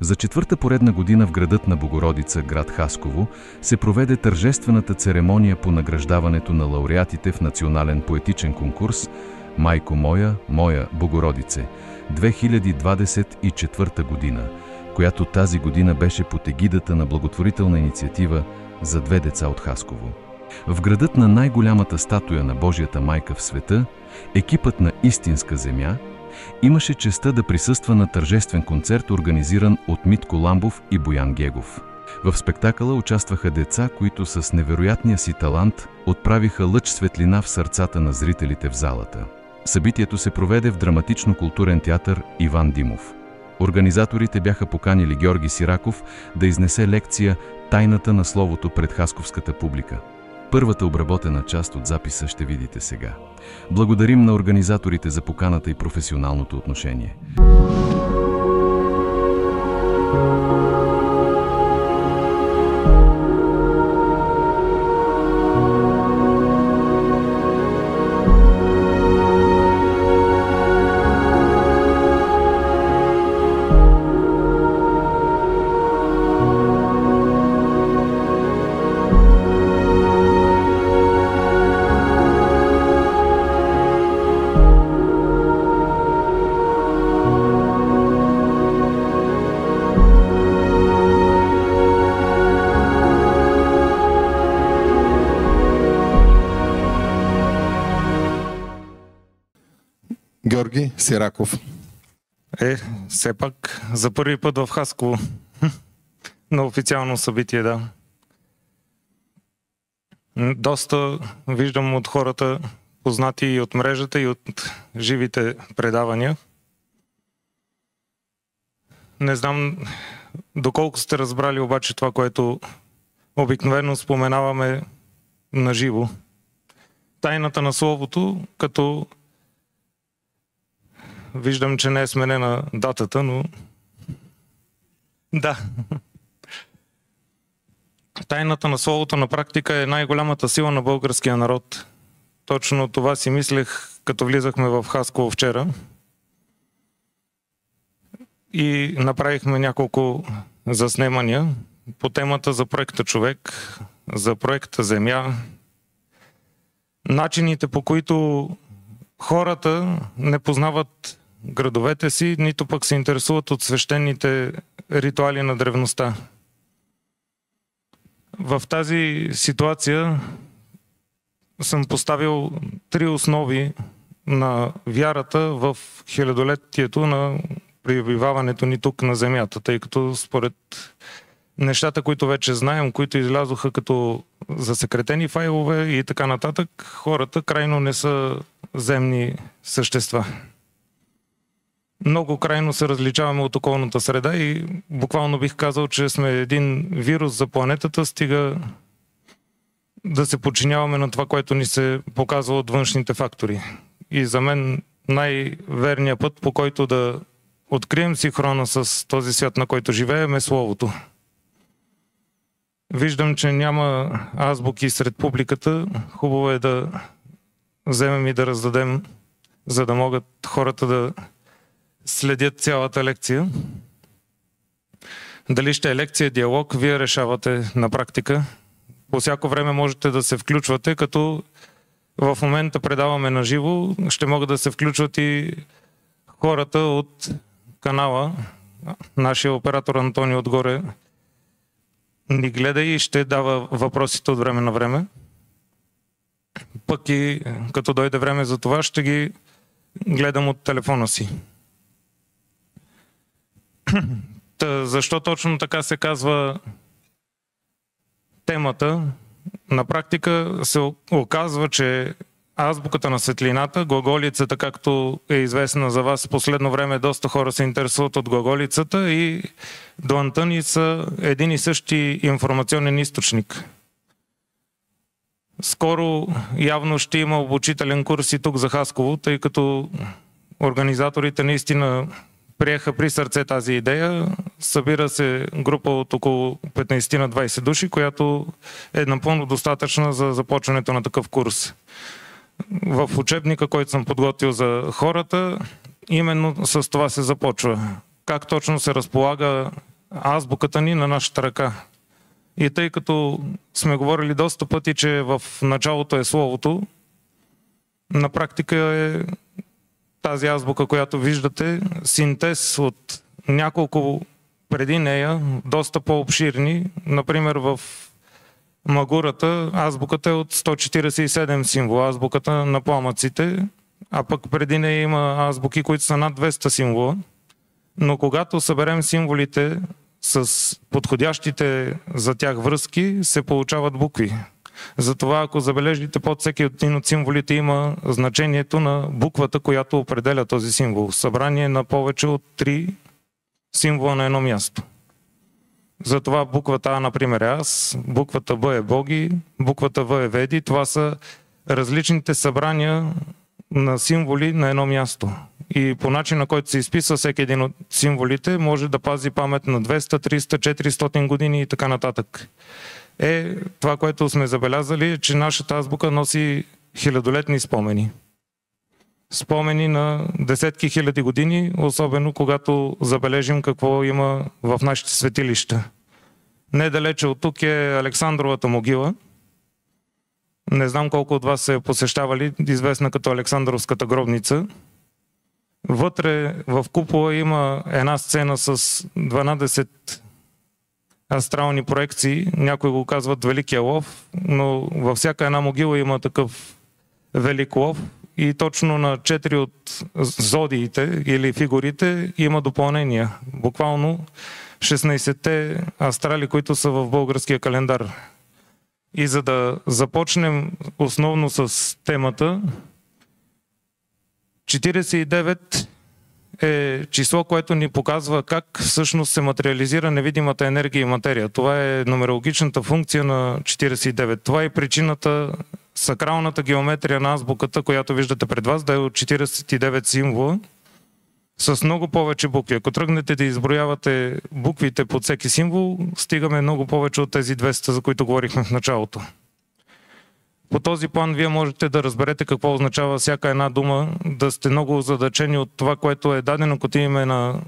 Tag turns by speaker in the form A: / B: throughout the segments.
A: За четвърта поредна година в градът на Богородица, град Хасково, се проведе тържествената церемония по награждаването на лауреатите в национален поетичен конкурс «Майко моя, моя Богородице» 2024 година, която тази година беше под егидата на благотворителна инициатива за две деца от Хасково. В градът на най-голямата статуя на Божията майка в света, екипът на Истинска земя имаше честта да присъства на тържествен концерт, организиран от Митко Ламбов и Боян Гегов. В спектакъла участваха деца, които с невероятния си талант отправиха лъч светлина в сърцата на зрителите в залата. Събитието се проведе в драматично-културен театър Иван Димов. Организаторите бяха поканили Георги Сираков да изнесе лекция «Тайната на словото» пред хасковската публика. Първата обработена част от записа ще видите сега. Благодарим на организаторите за поканата и професионалното отношение.
B: Георги Сираков.
C: Все пак за първи път в Хасково на официално събитие, да. Доста виждам от хората, познати и от мрежата, и от живите предавания. Не знам доколко сте разбрали обаче това, което обикновено споменаваме на живо. Тайната на словото, като виждам, че не е сменена датата, но да. Тайната на словото на практика е най-голямата сила на българския народ. Точно това си мислех, като влизахме в Хасково вчера. И направихме няколко заснемания по темата за проекта Човек, за проекта Земя. Начините, по които хората не познават градовете си, нито пък се интересуват от свещените ритуали на древността. В тази ситуация съм поставил три основи на вярата в хилядолетието на пребиваването ни тук на земята, тъй като според нещата, които вече знаем, които излязоха като засекретени файлове и така нататък, хората крайно не са земни същества. Много крайно се различаваме от околната среда и буквално бих казал, че сме един вирус за планетата, стига да се подчиняваме на това, което ни се показва от външните фактори. И за мен най-верният път, по който да открием синхрона с този свят, на който живеем, е Словото. Виждам, че няма азбуки сред публиката. Хубаво е да вземем и да раздадем, за да могат хората да следят цялата лекция. Дали ще е лекция, диалог, вие решавате на практика. По всяко време можете да се включвате, като в момента предаваме на живо, ще могат да се включват и хората от канала. Нашия оператор Антони отгоре ни гледа и ще дава въпросите от време на време. Пък и като дойде време за това, ще ги гледам от телефона си. Защо точно така се казва темата? На практика се оказва, че азбуката на светлината, глаголицата, както е известна за вас, в последно време доста хора се интересуват от глаголицата, и длънта ни са един и същи информационен източник. Скоро явно ще има обучителен курс и тук за Хасково, тъй като организаторите наистина приеха при сърце тази идея. Събира се група от около 15 на 20 души, която е напълно достатъчна за започването на такъв курс. В учебника, който съм подготвил за хората, именно с това се започва. как точно се разполага азбуката ни на нашата ръка. И тъй като сме говорили доста пъти, че в началото е словото, на практика е тази азбука, която виждате, синтез от няколко преди нея, доста по-обширни. Например, в магурата азбуката е от 147 символа, азбуката на пламъците, а пък преди нея има азбуки, които са над 200 символа. Но когато съберем символите с подходящите за тях връзки, се получават букви. Затова, ако забележите, под всеки един от символите има значението на буквата, която определя този символ. Събрание на повече от 3 символа на едно място. Затова буквата А, например, е аз, буквата Б е Боги, буквата В е Веди. Това са различните събрания на символи на едно място. И по начин, на който се изписва всеки един от символите, може да пази памет на 200, 300, 400 години и така нататък. Това, което сме забелязали, е, че нашата азбука носи хилядолетни спомени. Спомени на десетки хиляди години, особено когато забележим какво има в нашите светилища. Недалече от тук е Александровата могила. Не знам колко от вас са посещавали, известна като Александровската гробница. Вътре в купола има една сцена с 12 астрални проекции. Някои го казват Великия лов, но във всяка една могила има такъв велик лов. И точно на 4 от зодиите или фигурите има допълнения. Буквално 16-те астрали, които са в българския календар. И за да започнем основно с темата, 49 е число, което ни показва как всъщност се материализира невидимата енергия и материя. Това е нумерологичната функция на 49. Това е причината сакралната геометрия на азбуката, която виждате пред вас, да е от 49 символа с много повече букви. Ако тръгнете да изброявате буквите под всеки символ, стигаме много повече от тези 200, за които говорихме в началото. По този план вие можете да разберете какво означава всяка една дума, да сте много озадачени от това, което е дадено като име на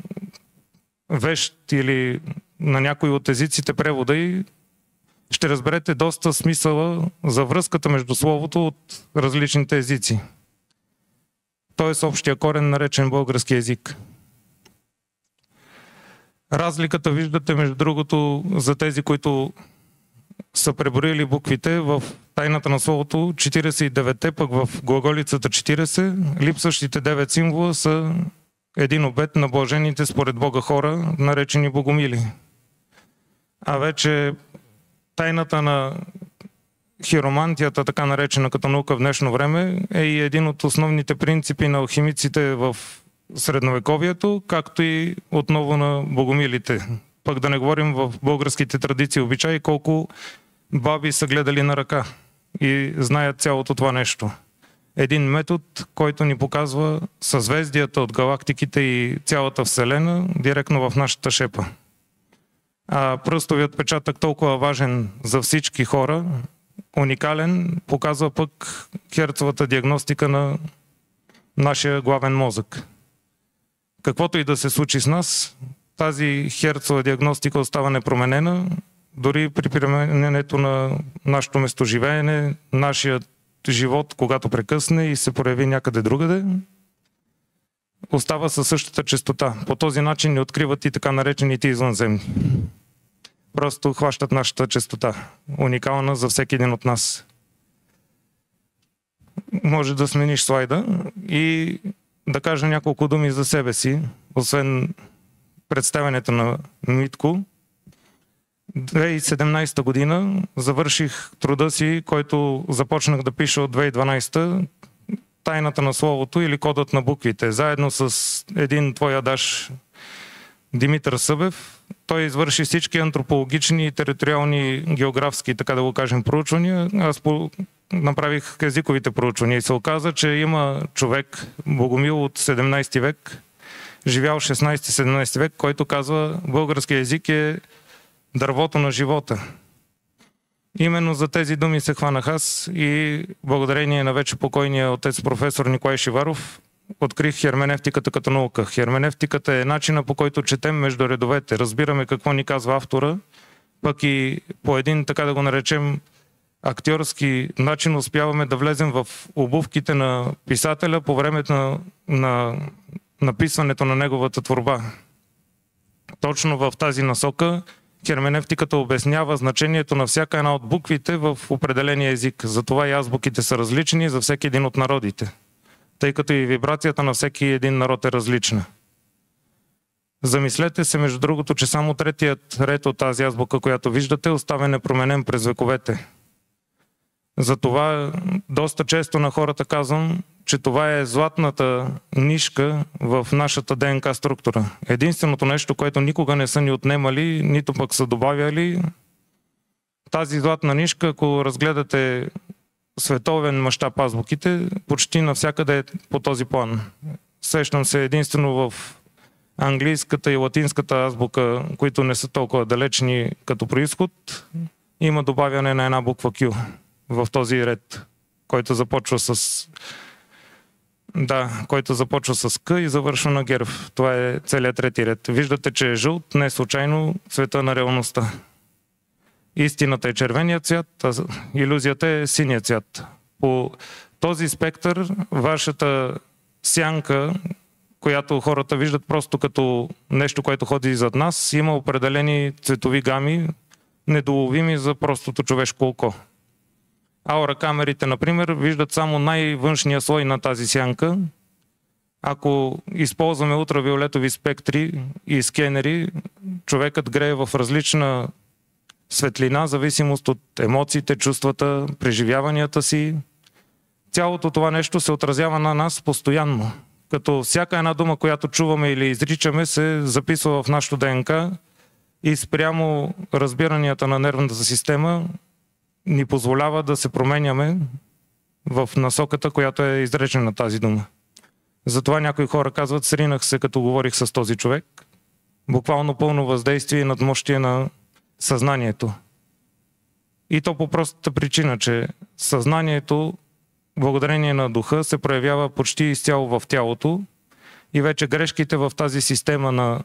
C: вещ или на някой от езиците превода и ще разберете доста смисъла за връзката между словото от различните езици. Тоест общия корен, наречен български език. Разликата виждате, между другото, за тези, които са преброили буквите в тайната на словото 49-те, пък в глаголицата 40, липсващите 9 символа са един обет на блажените според Бога хора, наречени богомили. А вече тайната на хиромантията, така наречена като наука в днешно време, е и един от основните принципи на алхимиците в средновековието, както и отново на богомилите. Пък да не говорим в българските традиции и обичаи, колко баби са гледали на ръка и знаят цялото това нещо. Един метод, който ни показва съзвездията от галактиките и цялата Вселена директно в нашата шепа. А пръстовият отпечатък, толкова важен за всички хора, уникален, показва пък херцовата диагностика на нашия главен мозък. Каквото и да се случи с нас, тази херцова диагностика остава непроменена, дори при применението на нашето местоживеене, нашият живот, когато прекъсне и се прояви някъде другаде, остава със същата честота. По този начин ни откриват и така наречените извънземни. Просто хващат нашата честота, уникална за всеки един от нас. Може да смениш слайда и да кажа няколко думи за себе си, освен представянето на Митко. 2017 година завърших труда си, който започнах да пиша от 2012, тайната на словото или кодът на буквите. Заедно с един твой адаш, Димитър Събев, той извърши всички антропологични и териториални географски, така да го кажем, проучвания. Аз направих езиковите проучвания и се оказа, че има човек, Богомил от 17 век, живял 16-17 век, който казва, български език е дървото на живота. Именно за тези думи се хванах аз и благодарение на вече покойния отец професор Николай Шиваров открих херменевтиката като наука. Херменевтиката е начина, по който четем между редовете. Разбираме какво ни казва автора, пък и по един, така да го наречем, актьорски начин успяваме да влезем в обувките на писателя по времето на написването на неговата творба. Точно в тази насока херменевтиката обяснява значението на всяка една от буквите в определения език. Затова и азбуките са различни за всеки един от народите, тъй като и вибрацията на всеки един народ е различна. Замислете се, между другото, че само третият ред от тази азбука, която виждате, остава непроменен през вековете. Затова доста често на хората казвам, че това е златната нишка в нашата ДНК структура. Единственото нещо, което никога не са ни отнемали, нито пък са добавяли, тази златна нишка, ако разгледате световен мащаб азбуките, почти навсякъде е по този план. Сещам се единствено в английската и латинската азбука, които не са толкова далечни като происход, има добавяне на една буква Q в този ред, който започва с К и завършва на герб. Това е целият трети ред. Виждате, че е жълт, не случайно цвета на реалността. Истината е червеният цвят, а илюзията е синият цвят. По този спектър, вашата сянка, която хората виждат просто като нещо, което ходи зад нас, има определени цветови гами, недоловими за простото човешко око. Аура камерите, например, виждат само най-външния слой на тази сянка. Ако използваме ултравиолетови спектри и скенери, човекът грее в различна светлина, зависимост от емоциите, чувствата, преживяванията си. Цялото това нещо се отразява на нас постоянно. Като всяка една дума, която чуваме или изричаме, се записва в нашото ДНК и спрямо разбиранията на нервната система ни позволява да се променяме в насоката, която е изречена тази дума. Затова някои хора казват, сринах се като говорих с този човек. Буквално пълно въздействие и надмощие на съзнанието. И то по простата причина, че съзнанието, благодарение на духа, се проявява почти изцяло в тялото и вече грешките в тази система на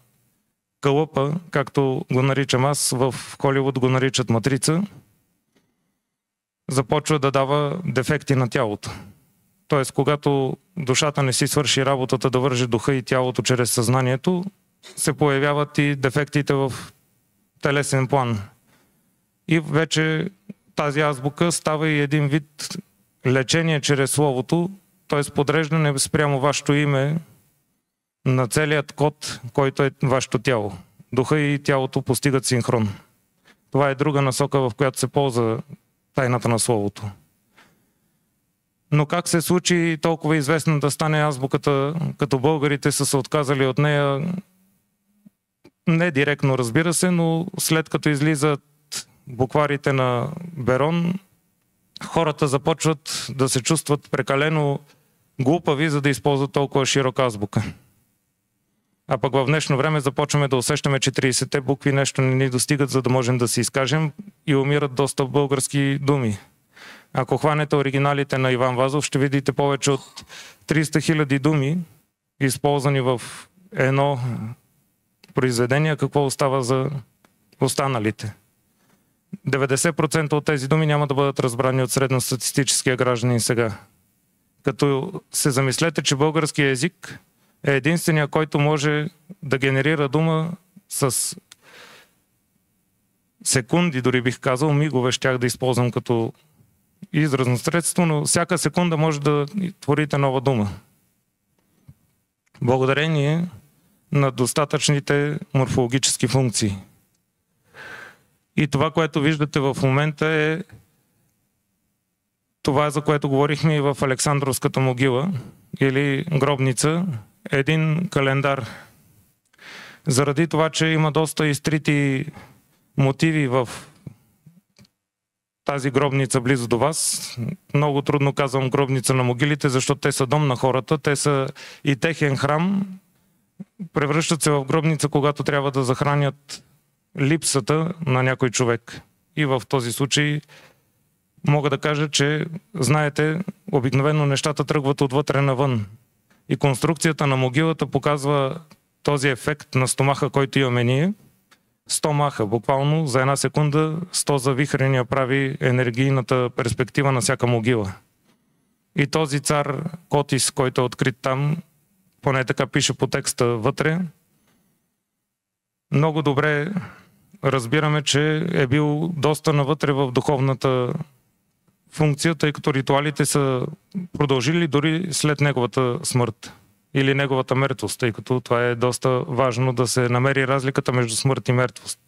C: кълъпа, както го наричам аз, в Холивуд го наричат матрица, започва да дава дефекти на тялото. Тоест, когато душата не си свърши работата да върже духа и тялото чрез съзнанието, се появяват и дефектите в телесен план. И вече тази азбука става и един вид лечение чрез словото, т.е. подреждане спрямо вашето име на целият код, който е вашето тяло. Духа и тялото постигат синхрон. Това е друга насока, в която се ползва тайната на словото. Но как се случи толкова известно да стане азбуката, като българите са се отказали от нея? Не директно, разбира се, но след като излизат букварите на Берон, хората започват да се чувстват прекалено глупави, за да използват толкова широка азбука. А пък в днешно време започваме да усещаме, че 30-те букви нещо не ни достигат, за да можем да си изкажем и умират доста български думи. Ако хванете оригиналите на Иван Вазов, ще видите повече от 300 000 думи, използвани в едно произведение, какво остава за останалите. 90% от тези думи няма да бъдат разбрани от средностатистическия гражданин сега. Като се замислете, че българският език е единствения, който може да генерира дума с секунди, дори бих казал, мигове щях да използвам като изразно средство, но всяка секунда може да творите нова дума. Благодарение на достатъчните морфологически функции. И това, което виждате в момента е това, за което говорихме и в Александровската могила или гробница, един календар. Заради това, че има доста изтрити мотиви в тази гробница близо до вас, много трудно казвам гробница на могилите, защото те са дом на хората, те са и техен храм, превръщат се в гробница, когато трябва да захранят липсата на някой човек. И в този случай мога да кажа, че, знаете, обикновено нещата тръгват отвътре навън. И конструкцията на могилата показва този ефект на стомаха, който имаме ние. 100 маха, буквално за една секунда 100 завихрения прави енергийната перспектива на всяка могила. И този цар Котис, който е открит там, поне така пише по текста вътре, много добре разбираме, че е бил доста навътре в духовната функция, тъй като ритуалите са продължили дори след неговата смърт или неговата мертвост, тъй като това е доста важно да се намери разликата между смърт и мертвост.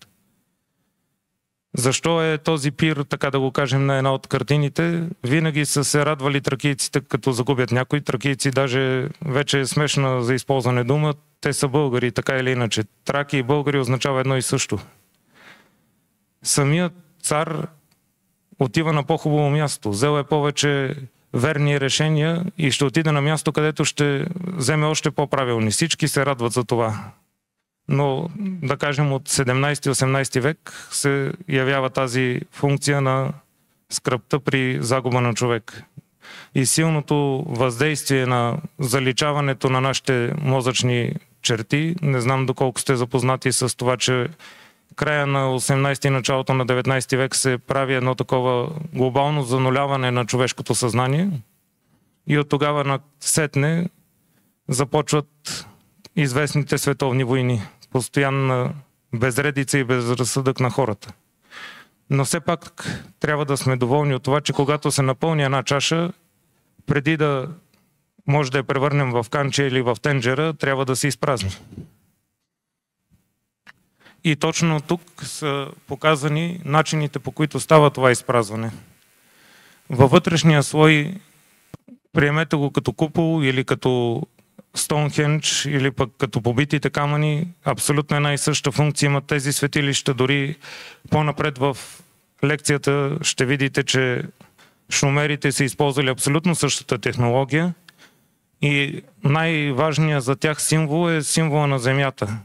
C: Защо е този пир, така да го кажем, на една от картините? Винаги са се радвали тракийците, като загубят някои. Тракийци даже вече е смешна за използване дума. Те са българи, така или иначе. Траки и българи означава едно и също. Самият цар отива на по-хубаво място. Взел е повече верни решения и ще отиде на място, където ще вземе още по-правилни. Всички се радват за това. Но, да кажем, от 17-18 век се явява тази функция на скръбта при загуба на човек. И силното въздействие на заличаването на нашите мозъчни черти, не знам доколко сте запознати с това, че края на 18 и началото на 19 век се прави едно такова глобално зануляване на човешкото съзнание и от тогава насетне започват известните световни войни. Постоянна безредица и безразсъдък на хората. Но все пак трябва да сме доволни от това, че когато се напълни една чаша, преди да може да я превърнем в канче или в тенджера, трябва да се изпразни. И точно тук са показани начините, по които става това изпразване. Във вътрешния слой приемете го като купол или като Стоунхендж или пък като побитите камъни, абсолютно една и съща функция имат тези светилища. Дори по-напред в лекцията ще видите, че шумерите са използвали абсолютно същата технология и най-важният за тях символ е символа на земята.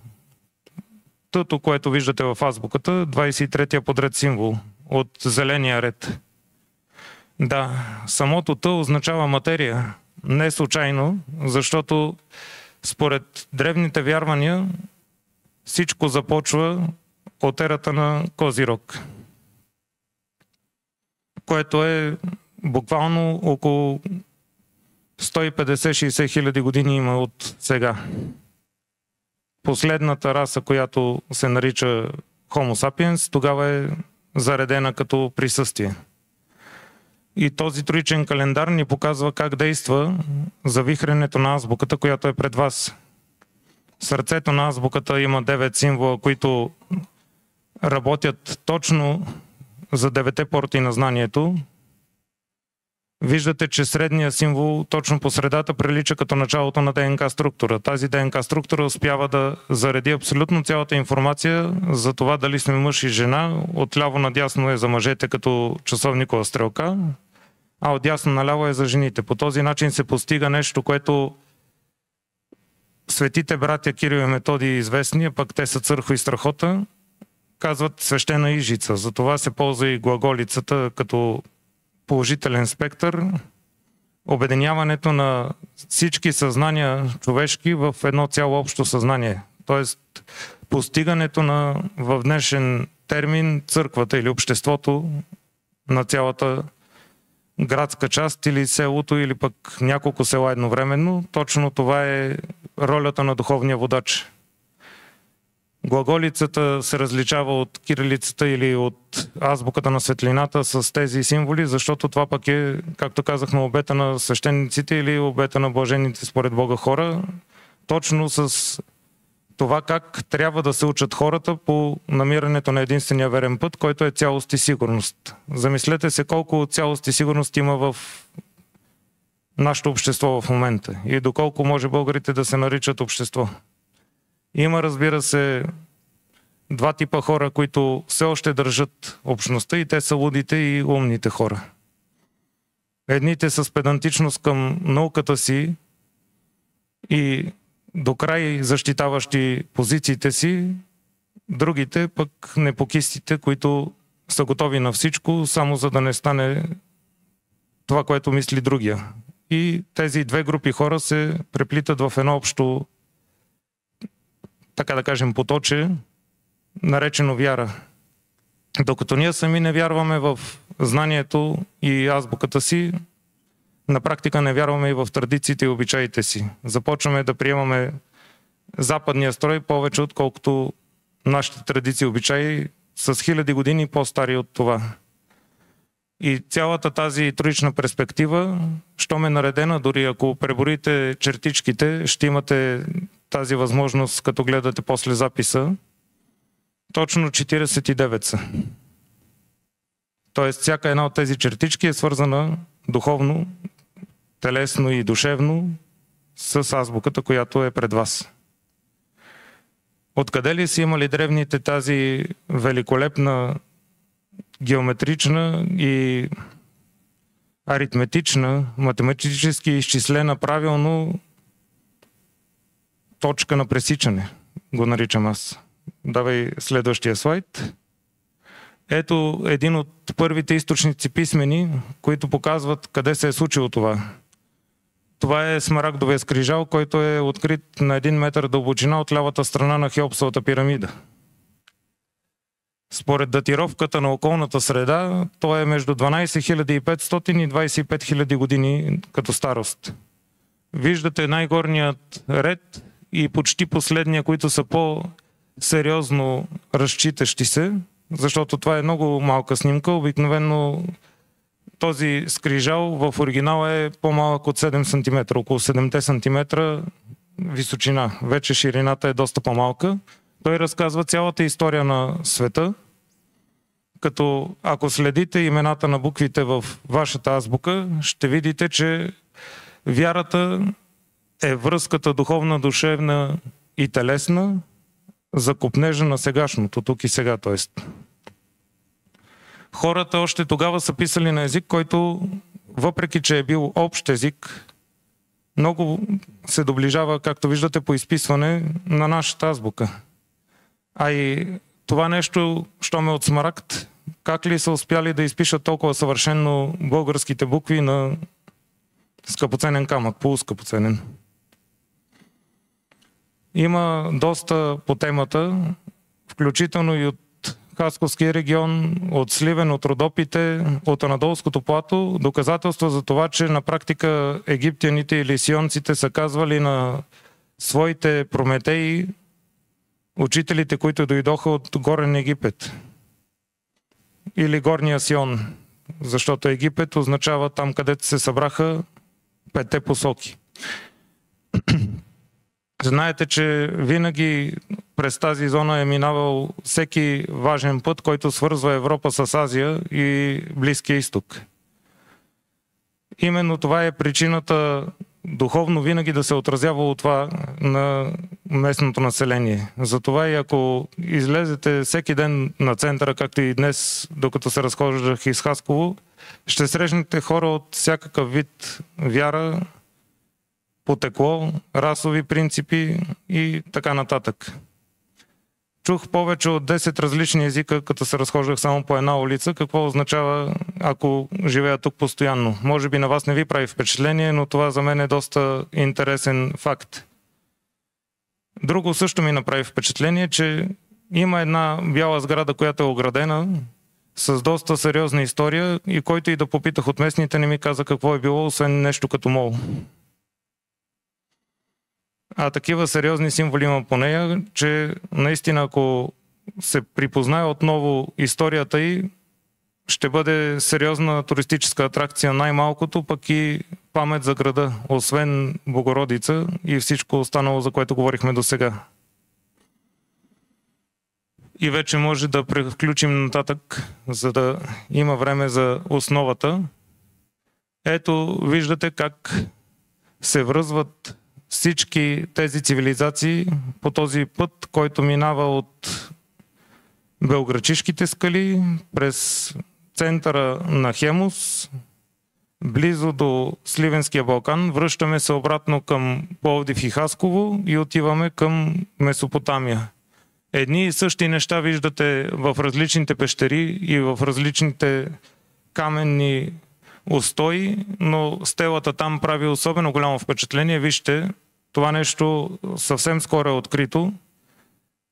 C: Тъто, което виждате в азбуката, 23-я подред символ от зеления ред. Да, самото Т означава материя. Не случайно, защото според древните вярвания всичко започва от ерата на Козирог, което е буквално около 150-60 хиляди години има от сега. Последната раса, която се нарича Homo sapiens, тогава е заредена като присъствие. И този троичен календар ни показва как действа завихрянето на азбуката, която е пред вас. В сърцето на азбуката има 9 символа, които работят точно за 9 порти на знанието. Виждате, че средният символ точно по средата прилича като началото на ДНК структура. Тази ДНК структура успява да зареди абсолютно цялата информация за това дали сме мъж и жена. Отляво надясно е за мъжете като часовникова стрелка, а отдясно наляво е за жените. По този начин се постига нещо, което светите братя Кирил и Методий известни, а пък те са Църхо и Страхота, казват свещена ижица. Затова се ползва и глаголицата като положителен спектър, обединяването на всички съзнания човешки в едно цяло общо съзнание. Тоест, постигането на, в днешен термин, църквата или обществото на цялата градска част или селото, или пък няколко села едновременно. Точно това е ролята на духовния водач. Глаголицата се различава от кирилицата или от азбуката на светлината с тези символи, защото това пък е, както казахме, обета на свещениците или обета на блажените според Бога хора, точно с това как трябва да се учат хората по намирането на единствения верен път, който е цялост и сигурност. Замислете се колко цялост и сигурност има в нашето общество в момента и доколко може българите да се наричат общество. Има, разбира се, два типа хора, които все още държат общността и те са лудите и умните хора. Едните с педантичност към науката си и до край защитаващи позициите си, другите пък непокистите, които са готови на всичко, само за да не стане това, което мисли другия. и тези две групи хора се преплитат в едно общо, така да кажем, поточе, наречено вяра. Докато ние сами не вярваме в знанието и азбуката си, на практика не вярваме и в традициите и обичаите си. Започваме да приемаме западния строй повече, отколкото нашите традиции и обичаи с хиляди години по-стари от това. И цялата тази троична перспектива, щом е наредена, дори ако преборите чертичките, ще имате тази възможност, като гледате после записа, точно 49 са. Тоест, всяка една от тези чертички е свързана духовно, телесно и душевно с азбуката, която е пред вас. Откъде ли са имали древните тази великолепна геометрична и аритметична, математически изчислена правилно точка на пресичане, го наричам аз. Давай следващия слайд. Ето един от първите източници писмени, които показват къде се е случило това. Това е смарагдовия скрижал, който е открит на 1 метър дълбочина от лявата страна на Хеопсовата пирамида. Според датировката на околната среда, той е между 12500 и 25 000 години като старост. Виждате най-горният ред и почти последния, които са по-сериозно разчитащи се, защото това е много малка снимка. Обикновено този скрижал в оригинал е по-малък от 7 см, около 7 см височина. Вече ширината е доста по-малка. Той разказва цялата история на света, като ако следите имената на буквите в вашата азбука, ще видите, че вярата е връзката духовна, душевна и телесна за копнежа на сегашното, тук и сега, т.е. Хората още тогава са писали на език, който, въпреки че е бил общ език, много се доближава, както виждате, по изписване на нашата азбука. А и това нещо, що ме от смарагд, как ли са успяли да изпишат толкова съвършено българските букви на скъпоценен камък, полускъпоценен. Има доста по темата, включително и от Хасковския регион, от Сливен, от Родопите, от Анадолското плато, доказателства за това, че на практика египтяните или сионците са казвали на своите прометеи, учителите, които дойдоха от Горен Египет или Горния Сион, защото Египет означава там, където се събраха 5 посоки. Знаете, че винаги през тази зона е минавал всеки важен път, който свързва Европа с Азия и Близкия изток. Именно това е причината духовно винаги да се отразява от това на местното население. Затова и ако излезете всеки ден на центъра, както и днес, докато се разхождах из Хасково, ще срещнете хора от всякакъв вид вяра, потекло, расови принципи и така нататък. Чух повече от 10 различни езика, като се разхождах само по една улица. Какво означава, ако живея тук постоянно? Може би на вас не ви прави впечатление, но това за мен е доста интересен факт. Друго също ми направи впечатление, че има една бяла сграда, която е оградена с доста сериозна история и който и да попитах от местните, не ми каза какво е било, освен нещо като мол. А такива сериозни символи има по нея, че наистина ако се припознае отново историята й, ще бъде сериозна туристическа атракция най-малкото, пък и памет за града, освен Богородица и всичко останало, за което говорихме до сега. И вече може да преключим нататък, за да има време за основата. Ето, виждате как се връзват всички тези цивилизации по този път, който минава от Белградчишките скали, през центъра на Хемус, близо до Сливенския Балкан, връщаме се обратно към Пловдив и Хасково и отиваме към Месопотамия. Едни и същи неща виждате в различните пещери и в различните каменни устои, но стелата там прави особено голямо впечатление. Вижте, това нещо съвсем скоро е открито.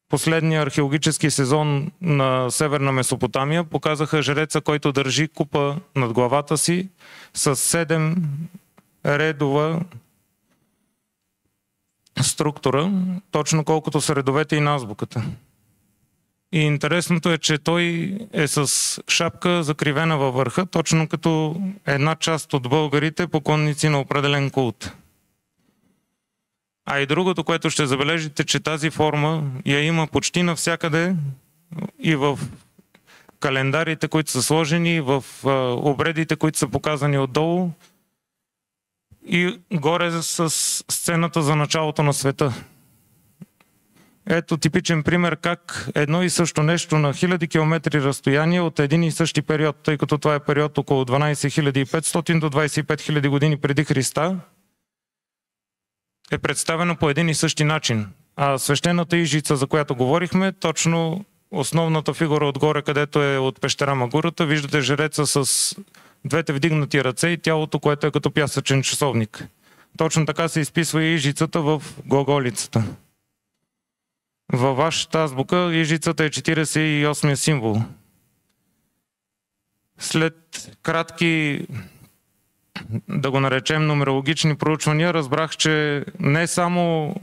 C: Последния археологически сезон на Северна Месопотамия показаха жреца, който държи купа над главата си с 7 редова структура, точно колкото са редовете и на азбуката. И интересното е, че той е с шапка закривена във върха, точно като една част от българите, поклонници на определен култ. А и другото, което ще забележите, че тази форма я има почти навсякъде и в календарите, които са сложени, в обредите, които са показани отдолу и горе с сцената за началото на света. Ето типичен пример как едно и също нещо на хиляди километри разстояние от един и същи период, тъй като това е период около 12500 до 25 000 години преди Христа, е представено по един и същи начин. А свещената ижица, за която говорихме, точно основната фигура отгоре, където е от пещера Магурата, виждате жреца с двете вдигнати ръце и тялото, което е като пясъчен часовник. Точно така се изписва и ижицата в глаголицата. Във вашата азбука ижицата е 48-я символ. След кратки, да го наречем, нумерологични проучвания, разбрах, че не само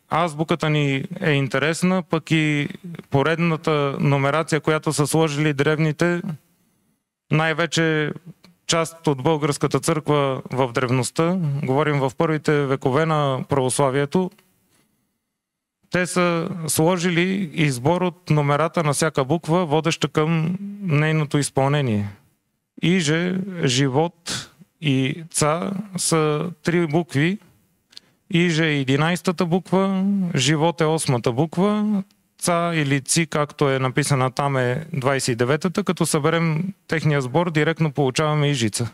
C: азбуката ни е интересна, пък и поредната нумерация, която са сложили древните, най-вече част от българската църква в древността, говорим в първите векове на православието, те са сложили избор от номерата на всяка буква, водеща към нейното изпълнение. Иже, живот и ца са 3 букви. Иже е 11-та буква, живот е 8-та буква, ца или ци, както е написана там, е 29-та, като съберем техния сбор, директно получаваме ижица.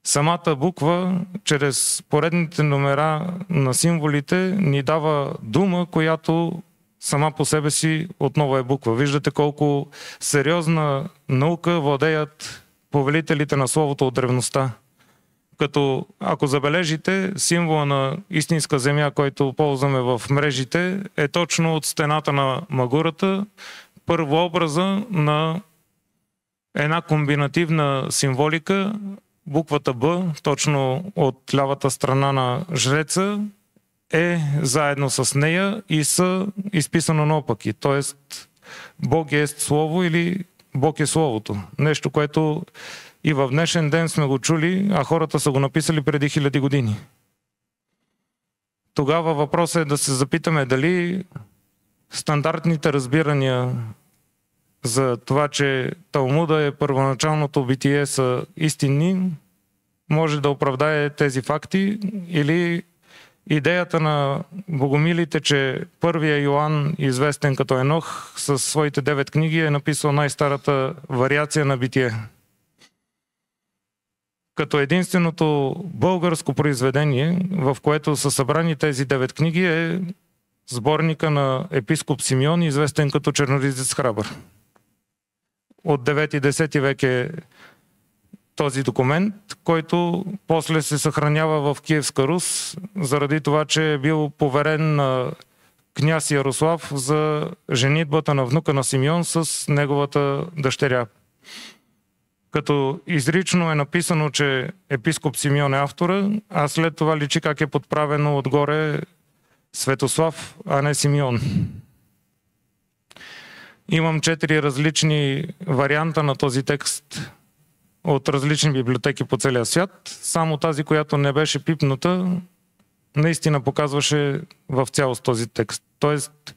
C: Самата буква, чрез поредните номера на символите, ни дава дума, която сама по себе си отново е буква. Виждате колко сериозна наука владеят повелителите на словото от древността. Като, ако забележите, символа на истинска земя, който ползваме в мрежите, е точно от стената на Магурата, първообраза на една комбинативна символика. Буквата Б, точно от лявата страна на жреца, е заедно с нея и са изписано наопаки. Тоест, Бог е Слово или Бог е Словото. Нещо, което и в днешен ден сме го чули, а хората са го написали преди 1000 години. Тогава въпросът е да се запитаме дали стандартните разбирания за това, че Талмуда е първоначалното битие, са истинни, може да оправдае тези факти, или идеята на богомилите, че първия Йоан, известен като Енох, със своите 9 книги е написал най-старата вариация на битие. Като единственото българско произведение, в което са събрани тези 9 книги, е сборника на епископ Симеон, известен като Черноризец Храбър. От 9-10 век е този документ, който после се съхранява в Киевска Рус, заради това, че е бил поверен на княз Ярослав за женитбата на внука на Симеон с неговата дъщеря. Като изрично е написано, че епископ Симеон е автора, а след това личи как е подправено отгоре Светослав, а не Симеон. Имам 4 различни варианта на този текст от различни библиотеки по целия свят. Само тази, която не беше пипната, наистина показваше в цялост този текст. Тоест,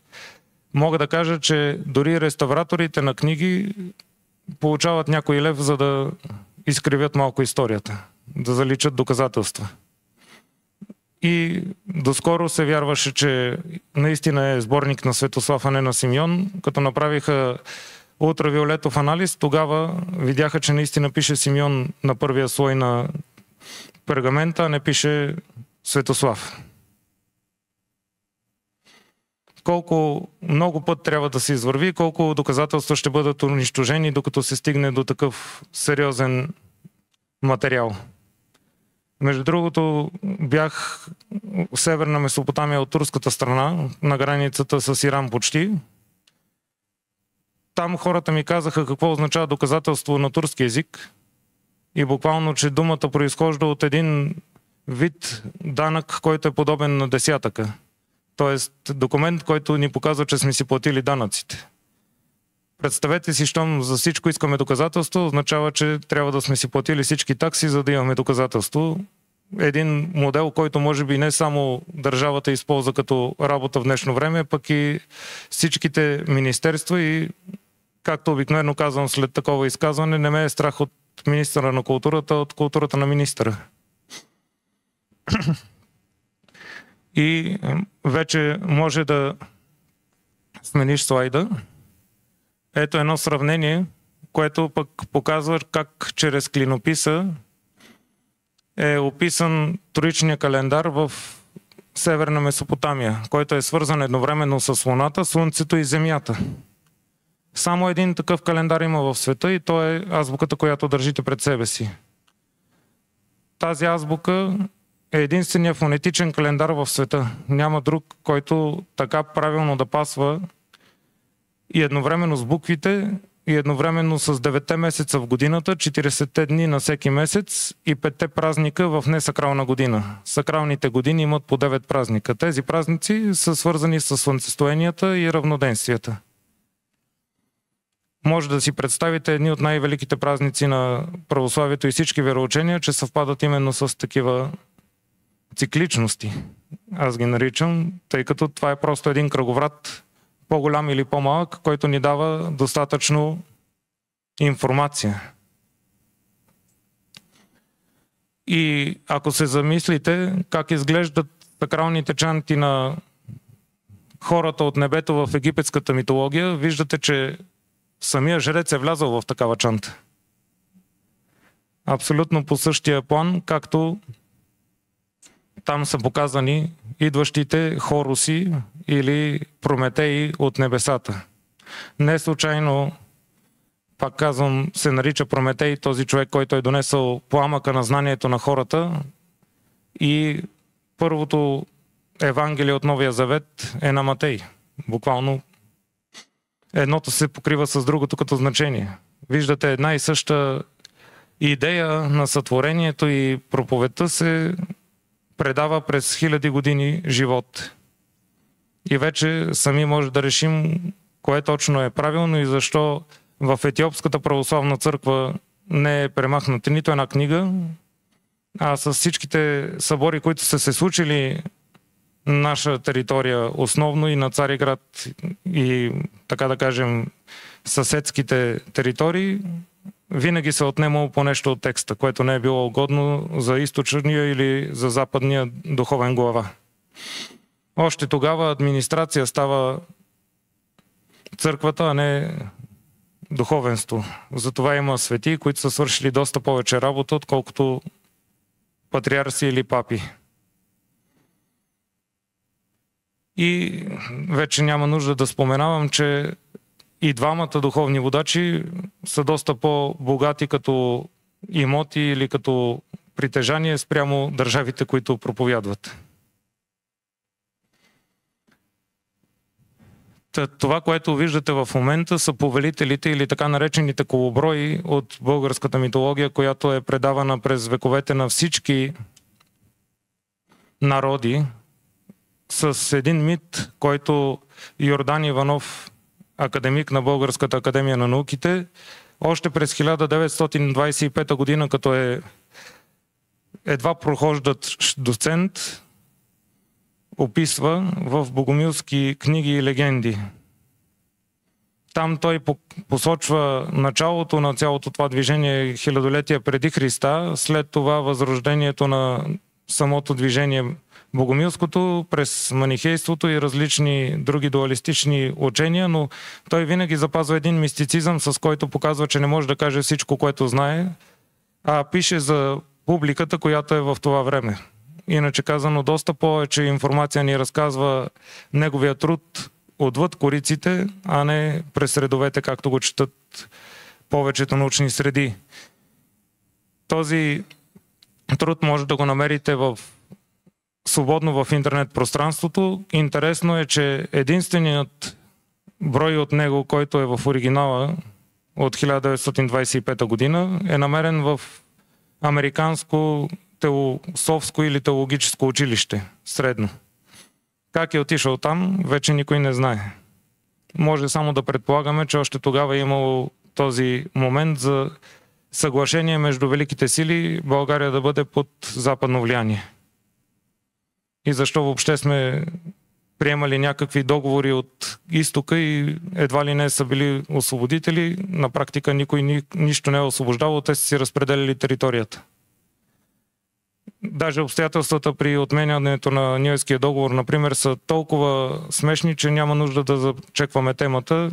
C: мога да кажа, че дори реставраторите на книги получават някой лев, за да изкривят малко историята, да заличат доказателства. И доскоро се вярваше, че наистина е сборник на Светослав, а не на Симеон. Като направиха ултравиолетов анализ, тогава видяха, че наистина пише Симеон на първия слой на пергамента, а не пише Светослав. Колко много път трябва да се извърви, колко доказателства ще бъдат унищожени, докато се стигне до такъв сериозен материал. Между другото, бях в Северна Месопотамия от турската страна, на границата с Иран почти. Там хората ми казаха какво означава доказателство на турски език и буквално, че думата произхожда от един вид данък, който е подобен на десятъка. Тоест документ, който ни показва, че сме си платили данъците. Представете си, щом за всичко искаме доказателство, означава, че трябва да сме си платили всички такси, за да имаме доказателство. Един модел, който може би не само държавата използва като работа в днешно време, пък и всичките министерства и, както обикновено казвам след такова изказване, не ме е страх от министъра на културата, от културата на министъра. И вече може да смениш слайда. Ето едно сравнение, което пък показва как чрез клинописа е описан троичния календар в Северна Месопотамия, който е свързан едновременно с Луната, Слънцето и Земята. Само един такъв календар има в света и то е азбуката, която държите пред себе си. Тази азбука е единственият фонетичен календар в света. Няма друг, който така правилно да пасва и едновременно с буквите, и едновременно с 9 месеца в годината, 40 дни на всеки месец и 5 празника в несакрална година. Сакралните години имат по 9 празника. Тези празници са свързани с слънцестоенията и равноденствията. Може да си представите едни от най-великите празници на православието и всички вероучения, че съвпадат именно с такива цикличности. Аз ги наричам, тъй като това е просто един кръговрат, по-голям или по-малък, който ни дава достатъчно информация. И ако се замислите как изглеждат сакралните чанти на хората от небето в египетската митология, виждате, че самия жрец е влязъл в такава чанта. Абсолютно по същия план, както там са показани идващите хоруси или прометеи от небесата. Не случайно, пак казвам, се нарича Прометей този човек, който е донесъл пламъка на знанието на хората, и първото Евангелие от Новия Завет е на Матей. Буквално едното се покрива с другото като значение. Виждате една и съща идея на сътворението и проповедта се предава през хиляди години живот. И вече сами може да решим кое точно е правилно и защо в Етиопската православна църква не е премахната нито една книга, а с всичките събори, които са се случили на наша територия, основно и на Цариград и, така да кажем, съседските територии, винаги се отнемало по нещо от текста, което не е било угодно за източния или за западния духовен глава. Още тогава администрация става църквата, а не духовенство. Затова има свети, които са свършили доста повече работа, отколкото патриарси или папи. И вече няма нужда да споменавам, че и двамата духовни водачи са доста по-богати като имоти или като притежание спрямо държавите, които проповядват. Това, което виждате в момента, са повелителите или така наречените колоброи от българската митология, която е предавана през вековете на всички народи, с един мит, който Йордан Иванов, академик на Българската академия на науките, още през 1925 година, като е едва прохождат доцент, описва в богомилски книги и легенди. Там той посочва началото на цялото това движение хилядолетия преди Христа, след това възрождението на самото движение богомилското през манихейството и различни други дуалистични учения, но той винаги запазва един мистицизъм, с който показва, че не може да каже всичко, което знае, а пише за публиката, която е в това време. Иначе казано, доста повече информация ни разказва неговия труд отвъд кориците, а не през редовете, както го четат повечето научни среди. Този труд може да го намерите свободно в интернет пространството. Интересно е, че единственият брой от него, който е в оригинала от 1925 година, е намерен в Американско теософско или теологическо училище, средно. Как е отишъл там, вече никой не знае. Може само да предполагаме, че още тогава е имало този момент за съглашение между великите сили България да бъде под западно влияние. И защо въобще сме приемали някакви договори от изтока и едва ли не са били освободители, на практика никой нищо не е освобождавал, те са си разпределили територията. Даже обстоятелствата при отменянето на Ньойския договор, например, са толкова смешни, че няма нужда да зачекваме темата.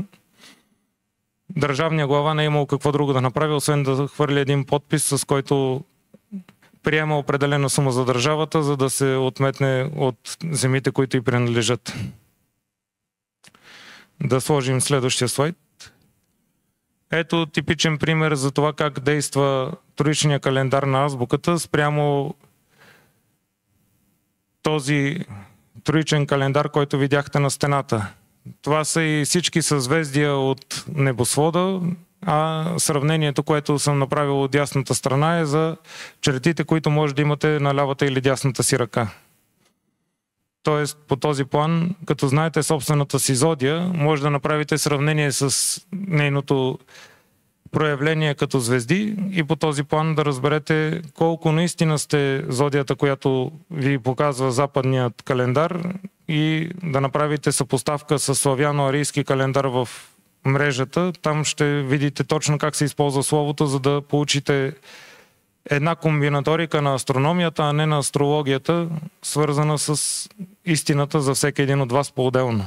C: Държавният глава не е имал какво друго да направи, освен да хвърли един подпис, с който приема определена сума за държавата, за да се отметне от земите, които й принадлежат. Да сложим следващия слайд. Ето типичен пример за това как действа троичния календар на азбуката спрямо този троичен календар, който видяхте на стената. Това са и всички съзвездия от небосвода, а сравнението, което съм направил от дясната страна, е за чертите, които може да имате на лявата или дясната си ръка. Тоест, по този план, като знаете собствената си зодия, може да направите сравнение с нейното проявление като звезди и по този план да разберете колко наистина сте зодията, която ви показва западният календар, и да направите съпоставка с славяно-арийски календар в мрежата. Там ще видите точно как се използва словото, за да получите една комбинаторика на астрономията, а не на астрологията, свързана с истината за всеки един от вас по-отделно.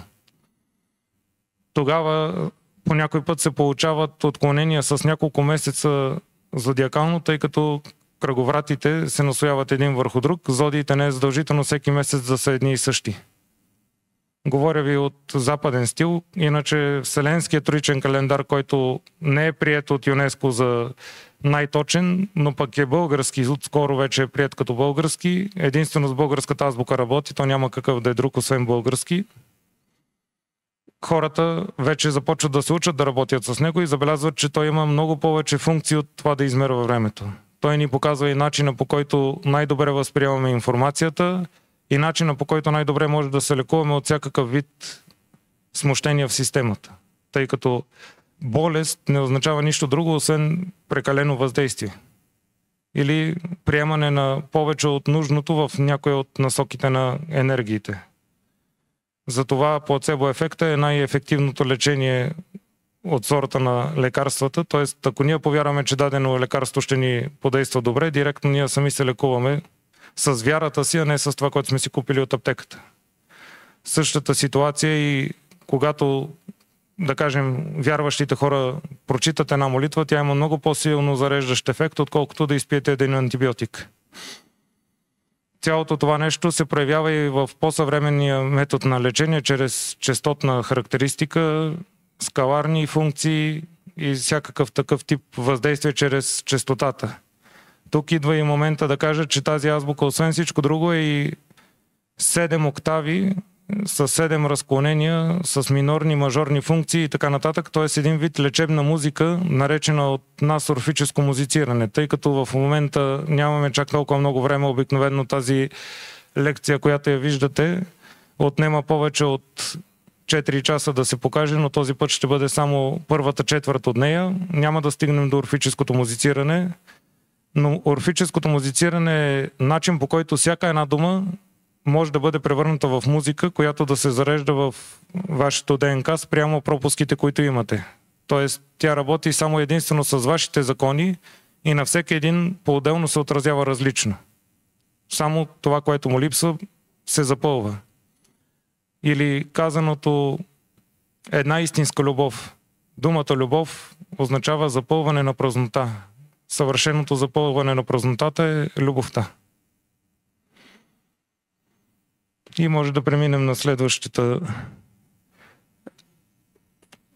C: Тогава по някой път се получават отклонения с няколко месеца зодиакално, тъй като кръговратите се наслояват един върху друг. Зодиите не е задължително всеки месец да са едни и същи. Говоря ви от западен стил, иначе Вселенският троичен календар, който не е приет от ЮНЕСКО за най-точен, но пък е български, отскоро вече е приет като български. Единствено с българската азбука работи, то няма какъв да е друг, освен български. Хората вече започват да се учат да работят с него и забелязват, че той има много повече функции от това да измерва времето. Той ни показва и начина, по който най-добре възприемаме информацията, и начина, по който най-добре може да се лекуваме от всякакъв вид смущения в системата. Тъй като болест не означава нищо друго, освен прекалено въздействие. Или приемане на повече от нужното в някоя от насоките на енергиите. Затова плацебо ефекта е най-ефективното лечение от сорта на лекарствата. Т.е. ако ние повярваме, че дадено лекарство ще ни подейства добре, директно ние сами се лекуваме с вярата си, а не с това, което сме си купили от аптеката. Същата ситуация и когато, да кажем, вярващите хора прочитат една молитва, тя има много по-силно зареждащ ефект, отколкото да изпиете един антибиотик. Цялото това нещо се проявява и в по-съвременния метод на лечение, чрез честотна характеристика, скаларни функции и всякакъв такъв тип въздействие чрез честотата. Тук идва и момента да кажа, че тази азбука, освен всичко друго, е и 7 октави с 7 разклонения, с минорни, мажорни функции и така нататък. Т.е. един вид лечебна музика, наречена от нас орфическо музициране. Тъй като в момента нямаме чак толкова много време, обикновено тази лекция, която я виждате, отнема повече от 4 часа да се покаже, но този път ще бъде само първата четвърт от нея. Няма да стигнем до орфическото музициране. Но орфическото музициране е начин, по който всяка една дума може да бъде превърната в музика, която да се зарежда в вашето ДНК спрямо пропуските, които имате. Тоест, тя работи само единствено с вашите закони и на всеки един по-отделно се отразява различно. Само това, което му липсва, се запълва. Или казаното една истинска любов. Думата любов означава запълване на празнота. Съвършеното запълване на празнотата е любовта. И може да преминем на следващата.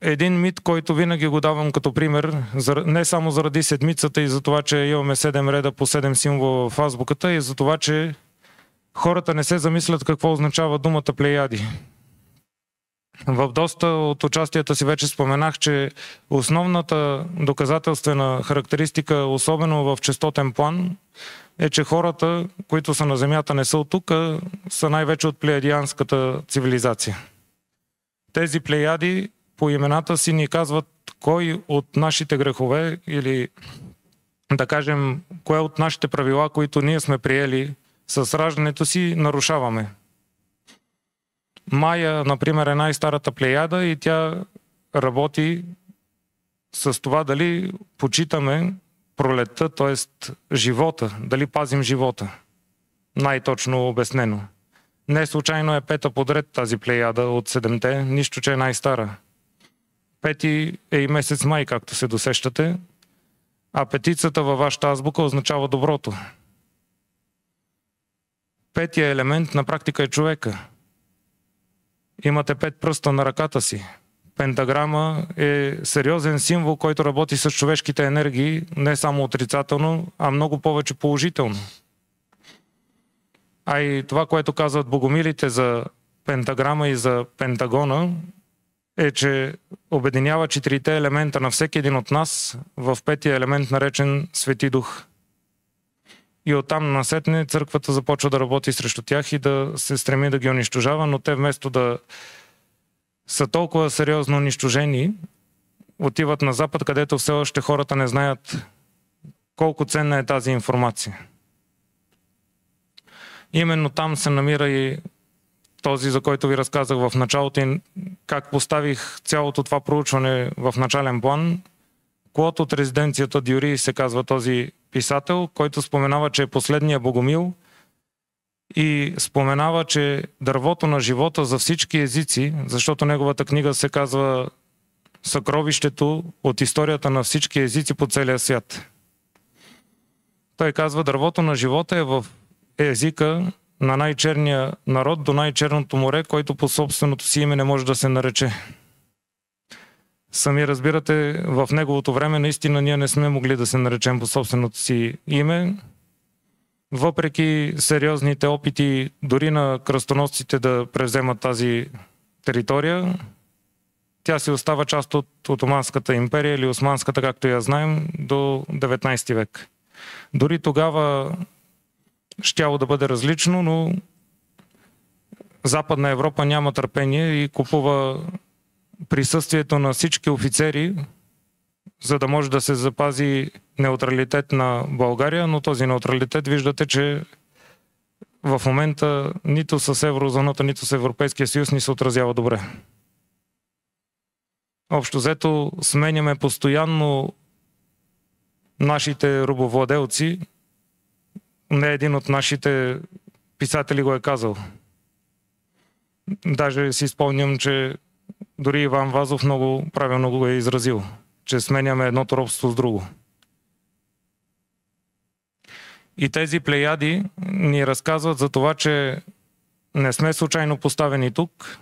C: един мит, който винаги го давам като пример, не само заради седмицата и за това, че имаме 7 реда по 7 символа в азбуката, и за това, че хората не се замислят какво означава думата Плеяди. В доста от участията си вече споменах, че основната доказателствена характеристика, особено в честотен план, е, че хората, които са на Земята, не са от тук, а са най-вече от плеядианската цивилизация. Тези плеяди по имената си ни казват кой от нашите грехове или, да кажем, кое от нашите правила, които ние сме приели с раждането си, нарушаваме. Майя, например, е най-старата плеяда и тя работи с това дали почитаме пролетта, т.е. живота, дали пазим живота. Най-точно обяснено. Не случайно е 5-та подред тази плеяда от 7-те, нищо, че е най-стара. 5 е и месец май, както се досещате, а 5-цата във вашата азбука означава доброто. 5-тия елемент на практика е човека. Имате 5 пръста на ръката си. Пентаграма е сериозен символ, който работи с човешките енергии, не само отрицателно, а много повече положително. А и това, което казват богомилите за пентаграма и за пентагона, е, че обединява 4-те елемента на всеки един от нас в 5-тия елемент, наречен Свети Дух. И оттам насетне църквата започва да работи срещу тях и да се стреми да ги унищожава, но те вместо да са толкова сериозно унищожени, отиват на Запад, където все още хората не знаят колко ценна е тази информация. Именно там се намира и този, за който ви разказах в началото, и как поставих цялото това проучване в начален план. Клод от резиденцията Дюри се казва този писател, който споменава, че е последния богомил и споменава, че дървото на живота за всички езици, защото неговата книга се казва Съкровището от историята на всички езици по целия свят. Той казва, дървото на живота е в езика на най-черния народ до най-черното море, който по собственото си име не може да се нарече. Сами разбирате, в неговото време наистина ние не сме могли да се наречем по собственото си име, въпреки сериозните опити дори на кръстоносците да превземат тази територия. Тя си остава част от Отоманската империя или Османската, както я знаем, до 19 век. Дори тогава щяло да бъде различно, но Западна Европа няма търпение и купува присъствието на всички офицери, за да може да се запази неутралитет на България, но този неутралитет виждате, че в момента нито с еврозоната, нито с Европейския съюз ни се отразява добре. Общо взето сменяме постоянно нашите рабовладелци. Не един от нашите писатели го е казал. Даже си спомням, че дори Иван Вазов много правилно го е изразил, че сменяме едното робство с друго. И тези плеяди ни разказват за това, че не сме случайно поставени тук.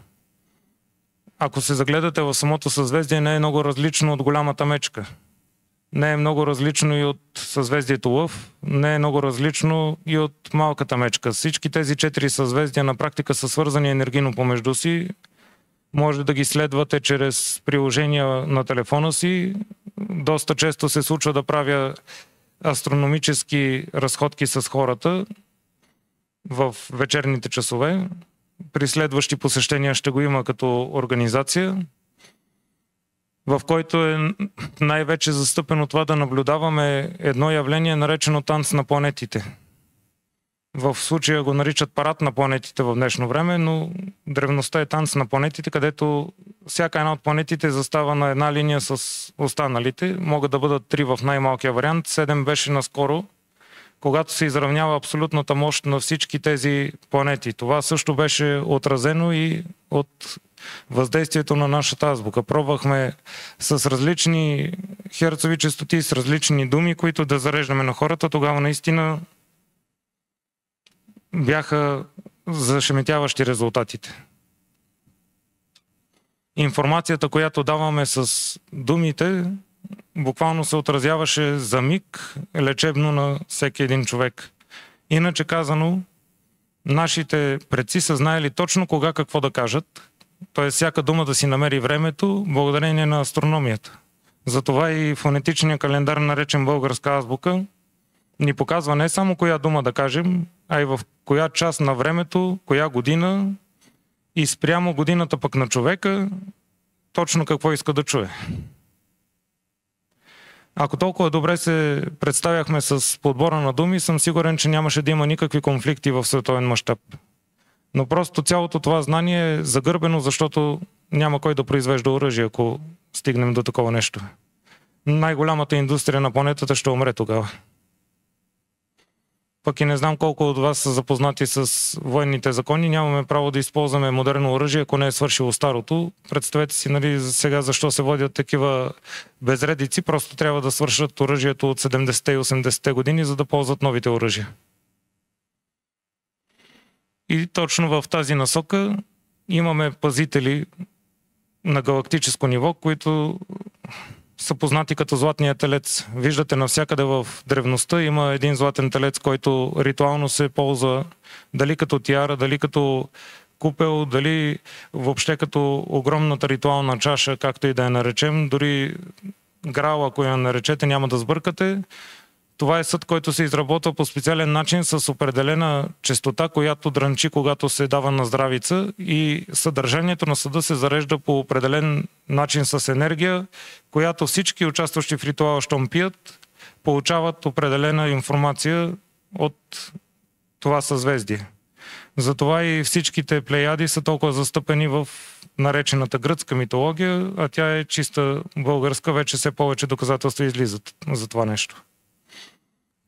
C: Ако се загледате в самото съзвездие, не е много различно от голямата мечка. Не е много различно и от съзвездието Лъв, не е много различно и от малката мечка. Всички тези 4 съзвездия на практика са свързани енергийно помежду си. Може да ги следвате чрез приложения на телефона си. Доста често се случва да правя астрономически разходки с хората в вечерните часове. При следващи посещения ще го има като организация, в който е най-вече застъпено това да наблюдаваме едно явление, наречено танц на планетите. В случая го наричат парад на планетите в днешно време, но древността е танц на планетите, където всяка една от планетите застава на една линия с останалите. Могат да бъдат 3 в най-малкия вариант. 7 беше наскоро, когато се изравнява абсолютната мощ на всички тези планети. Това също беше отразено и от въздействието на нашата азбука. Пробвахме с различни херцови честоти, с различни думи, които да зареждаме на хората. Тогава наистина бяха зашеметяващи резултатите. информацията, която даваме с думите, буквално се отразяваше за миг лечебно на всеки един човек. Иначе казано, нашите предци са знаели точно кога какво да кажат, т.е. всяка дума да си намери времето, благодарение на астрономията. Затова и фонетичният календар, наречен българска азбука, ни показва не само коя дума да кажем, а и в коя част на времето, коя година и спрямо годината пък на човека, точно какво иска да чуе. Ако толкова добре се представяхме с подбора на думи, съм сигурен, че нямаше да има никакви конфликти в световен мащаб. Но просто цялото това знание е загърбено, защото няма кой да произвежда оръжие, ако стигнем до такова нещо. Най-голямата индустрия на планетата ще умре тогава. Пък и не знам колко от вас са запознати с военните закони. Нямаме право да използваме модерно оръжие, ако не е свършило старото. Представете си, нали, сега защо се водят такива безредици. Просто трябва да свършат оръжието от 70-те и 80-те години, за да ползват новите оръжия. И точно в тази насока имаме пазители на галактическо ниво, които са познати като златния телец. Виждате навсякъде в древността има един златен телец, който ритуално се ползва дали като тиара, дали като купел, дали въобще като огромната ритуална чаша, както и да я наречем. Дори грал, ако я наречете, няма да сбъркате. Това е съд, който се изработва по специален начин с определена честота, която дрънчи, когато се дава на здравица, и съдържанието на съда се зарежда по определен начин с енергия, която всички участващи в ритуала, щом пият, получават определена информация от това съзвездие. Затова и всичките плеяди са толкова застъпени в наречената гръцка митология, а тя е чиста българска, вече все повече доказателства излизат за това нещо.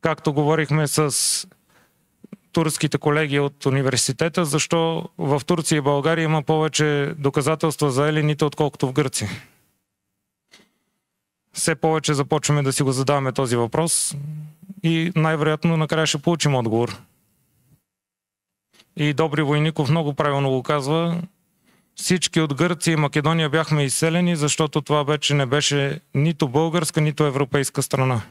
C: Както говорихме с турските колеги от университета, защо в Турция и България има повече доказателства за елените, отколкото в Гърция. Все повече започваме да си го задаваме този въпрос и най-вероятно накрая ще получим отговор. И Добри Войников много правилно го казва: всички от Гърция и Македония бяхме изселени, защото това вече не беше нито българска, нито европейска страна.